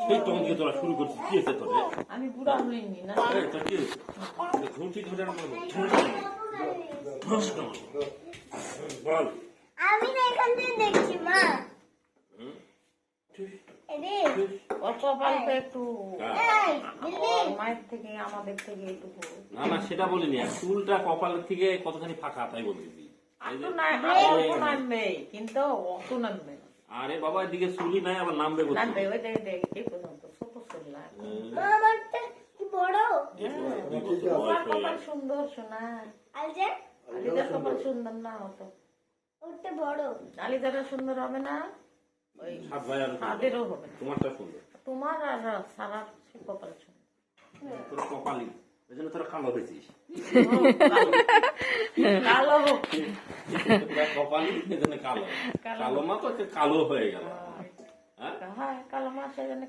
সেই তখন থেকে তোরা শুরু করছিস কি হয়েছে তোরে? আমি বুড়া হইনি না। তোর কি হয়েছে? ঘুমটি ধরে না বল। আমি না এখান থেকে দেখছি মা। এরে ওর কপালটা একটু এই দিল্লি ওর মায়ের থেকে আমাদের থেকে একটু না না সেটা বলিনি, আর চুলটা কপালের থেকে কতখানি ফাঁকা তাই বলতেছি। একটু নাই, অত নামবে কিন্তু অত নামবে না। আরে বাবা এদিকে চুলই নাই আবার নামবে কোথায়? নামবে ওই দেখ দেখ এই পর্যন্ত ছোট ছোট না। আমারটা কি বড় তোমার কপাল সুন্দর শোনা। আলজে আলিদার কপাল সুন্দর না হতো। ওটা বড় আলিদারও সুন্দর হবে না, ওই সাত ভাই আর তাদেরও হবে না। তোমারটা সুন্দর, তোমার আর সারা কপাল সুন্দর। তোর কপালই ওই জন্য তোরা কালো হয়েছিস। কালো হোক তোরা কপালই এই জন্য কালো, কালো মা তো কালো হয়ে গেল। হ্যাঁ, কালো মাছ